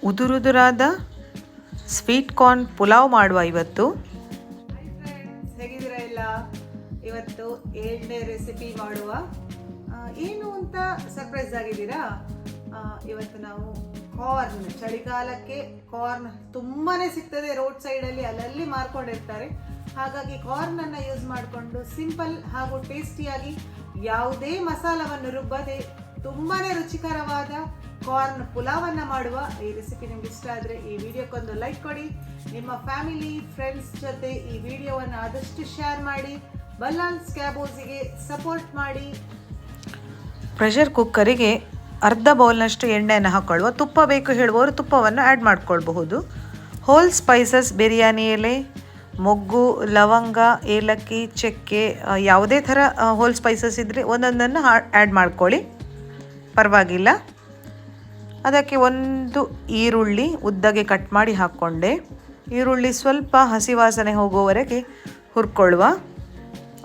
ಉದುರುದುರಾದ sweet corn pulao ಮಾಡುವ ಇವತ್ತು. ಹೇಗಿದ್ದೀರಾ ಎಲ್ಲ? ಇವತ್ತು 7ನೇ ರೆಸಿಪಿ ಮಾಡುವ. ಏನು ಅಂತ ಸರ್ಪ್ರೈಸ್ ಆಗಿದ್ದೀರಾ? ಇವತ್ತು ನಾವು ಕಾರ್ನ್, ಚಳಿಗಾಲಕ್ಕೆ ಕಾರ್ನ್ ತುಂಬಾನೇ ಸಿಗ್ತದೆ ರೋಡ್ ಸೈಡಲ್ಲಿ, ಅಲ್ಲಲ್ಲಿ ಮಾರ್ಕೊಂಡಿರ್ತಾರೆ. ಹಾಗಾಗಿ ಕಾರ್ನ್ ಅನ್ನ ಯೂಸ್ ಮಾಡಿಕೊಂಡು ಸಿಂಪಲ್ ಹಾಗೂ ಟೇಸ್ಟಿಯಾಗಿ ಯಾವುದೇ ಮಸಾಲವನ್ನು ರುಬ್ಬದೆ ತುಂಬಾನೇ ರುಚಿಕರವಾದ ಕಾರ್ನ್ ಪುಲಾವನ್ನ ಮಾಡುವ. ಈ ರೆಸಿಪಿ ನಿಮ್ಗೆ ಇಷ್ಟ ಆದರೆ ಈ ವಿಡಿಯೋಕ್ಕೊಂದು ಲೈಕ್ ಕೊಡಿ. ನಿಮ್ಮ ಫ್ಯಾಮಿಲಿ ಫ್ರೆಂಡ್ಸ್ ಜೊತೆ ಈ ವಿಡಿಯೋವನ್ನು ಆದಷ್ಟು ಶೇರ್ ಮಾಡಿ. ಬಲ್ಲಾನ್ಸ್ ಕ್ಯಾಬೋಸಿಗೆ ಸಪೋರ್ಟ್ ಮಾಡಿ. ಪ್ರೆಷರ್ ಕುಕ್ಕರಿಗೆ ಅರ್ಧ ಬೌಲ್ನಷ್ಟು ಎಣ್ಣೆಯನ್ನು ಹಾಕ್ಕೊಳ್ಳುವ. ತುಪ್ಪ ಬೇಕು ಹೇಳುವವರು ತುಪ್ಪವನ್ನು ಆ್ಯಡ್ ಮಾಡ್ಕೊಳ್ಬಹುದು. ಹೋಲ್ ಸ್ಪೈಸಸ್, ಬಿರಿಯಾನಿ ಎಲೆ, ಮೊಗ್ಗು, ಲವಂಗ, ಏಲಕ್ಕಿ, ಚಕ್ಕೆ, ಯಾವುದೇ ಥರ ಹೋಲ್ ಸ್ಪೈಸಸ್ ಇದ್ದರೆ ಒಂದೊಂದನ್ನು ಆ್ಯಡ್ ಮಾಡ್ಕೊಳ್ಳಿ, ಪರವಾಗಿಲ್ಲ. ಅದಕ್ಕೆ ಒಂದು ಈರುಳ್ಳಿ ಉದ್ದಗೆ ಕಟ್ ಮಾಡಿ ಹಾಕ್ಕೊಂಡೆ. ಈರುಳ್ಳಿ ಸ್ವಲ್ಪ ಹಸಿ ವಾಸನೆ ಹೋಗುವವರೆಗೆ ಹುರ್ಕೊಳ್ಳುವ,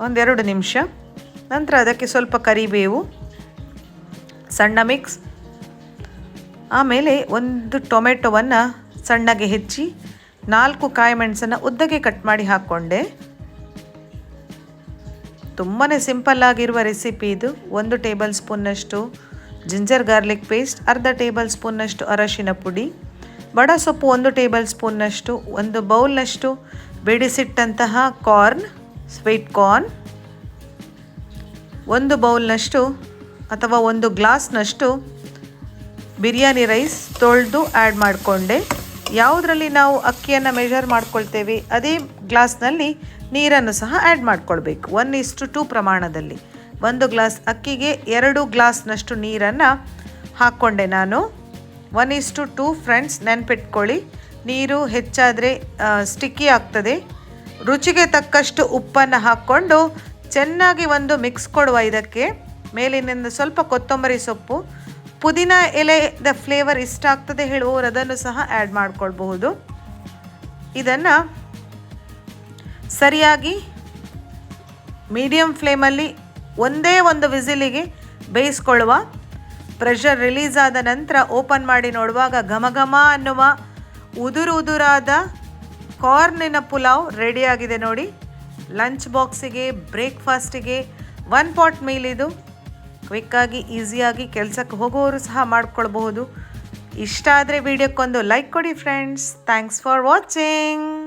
1-2 ನಿಮಿಷ. ನಂತರ ಅದಕ್ಕೆ ಸ್ವಲ್ಪ ಕರಿಬೇವು, ಸಣ್ಣ ಮಿಕ್ಸ್, ಆಮೇಲೆ ಒಂದು ಟೊಮೆಟೊವನ್ನು ಸಣ್ಣಗೆ ಹೆಚ್ಚಿ 4 ಕಾಯಿ ಮೆಣಸನ್ನು ಉದ್ದಗೆ ಕಟ್ ಮಾಡಿ ಹಾಕ್ಕೊಂಡೆ. ತುಂಬಾ ಸಿಂಪಲ್ಲಾಗಿರುವ ರೆಸಿಪಿ ಇದು. 1 ಟೇಬಲ್ ಸ್ಪೂನ್ನಷ್ಟು ಜಿಂಜರ್ ಗಾರ್ಲಿಕ್ ಪೇಸ್ಟ್, ಅರ್ಧ ಟೇಬಲ್ ಸ್ಪೂನ್ನಷ್ಟು ಅರಶಿನ ಪುಡಿ, ಬಡ ಸೊಪ್ಪು 1 ಟೇಬಲ್ ಸ್ಪೂನ್ನಷ್ಟು, 1 ಬೌಲ್ನಷ್ಟು ಬೇಡಿಸಿಟ್ಟಂತಹ ಕಾರ್ನ್, ಸ್ವೀಟ್ ಕಾರ್ನ್, 1 ಬೌಲ್ನಷ್ಟು ಅಥವಾ 1 ಗ್ಲಾಸ್ನಷ್ಟು ಬಿರಿಯಾನಿ ರೈಸ್ ತೊಳೆದು ಆ್ಯಡ್ ಮಾಡಿಕೊಂಡೆ. ಯಾವುದರಲ್ಲಿ ನಾವು ಅಕ್ಕಿಯನ್ನು ಮೆಷರ್ ಮಾಡ್ಕೊಳ್ತೇವೆ ಅದೇ ಗ್ಲಾಸ್ನಲ್ಲಿ ನೀರನ್ನು ಸಹ ಆ್ಯಡ್ ಮಾಡ್ಕೊಳ್ಬೇಕು. 1:2 ಪ್ರಮಾಣದಲ್ಲಿ 1 ಗ್ಲಾಸ್ ಅಕ್ಕಿಗೆ 2 ಗ್ಲಾಸ್ನಷ್ಟು ನೀರನ್ನು ಹಾಕ್ಕೊಂಡೆ ನಾನು. 1:2 ಫ್ರೆಂಡ್ಸ್, ನೆನಪಿಟ್ಕೊಳ್ಳಿ. ನೀರು ಹೆಚ್ಚಾದರೆ ಸ್ಟಿಕ್ಕಿ ಆಗ್ತದೆ. ರುಚಿಗೆ ತಕ್ಕಷ್ಟು ಉಪ್ಪನ್ನು ಹಾಕ್ಕೊಂಡು ಚೆನ್ನಾಗಿ ಒಂದು ಮಿಕ್ಸ್ ಕೊಡುವ. ಇದಕ್ಕೆ ಮೇಲಿನಿಂದ ಸ್ವಲ್ಪ ಕೊತ್ತಂಬರಿ ಸೊಪ್ಪು, ಪುದೀನ ಎಲೆದ ಫ್ಲೇವರ್ ಇಷ್ಟ ಆಗ್ತದೆ ಹೇಳುವವರು ಅದನ್ನು ಸಹ ಆ್ಯಡ್ ಮಾಡ್ಕೊಳ್ಬಹುದು. ಇದನ್ನು ಸರಿಯಾಗಿ ಮೀಡಿಯಮ್ ಫ್ಲೇಮಲ್ಲಿ ಒಂದೇ ಒಂದು ವಿಸಿಲಿಗೆ ಬೇಯಿಸ್ಕೊಳ್ಳುವ. ಪ್ರೆಷರ್ ರಿಲೀಸ್ ಆದ ನಂತರ ಓಪನ್ ಮಾಡಿ ನೋಡುವಾಗ ಘಮ ಅನ್ನುವ ಉದುರಾದ ಕಾರ್ನಿನ ಪುಲಾವ್ ರೆಡಿಯಾಗಿದೆ ನೋಡಿ. ಲಂಚ್ ಬಾಕ್ಸಿಗೆ, ಬ್ರೇಕ್ಫಾಸ್ಟಿಗೆ 1 ಪಾಟ್ ಮೀಲ್ ಇದು. ಕ್ವಿಕ್ಕಾಗಿ ಈಸಿಯಾಗಿ ಕೆಲಸಕ್ಕೆ ಹೋಗೋರು ಸಹ ಮಾಡ್ಕೊಳ್ಬಹುದು. ಇಷ್ಟ ಆದರೆ ವಿಡಿಯೋಕ್ಕೊಂದು ಲೈಕ್ ಕೊಡಿ ಫ್ರೆಂಡ್ಸ್. Thanks for watching.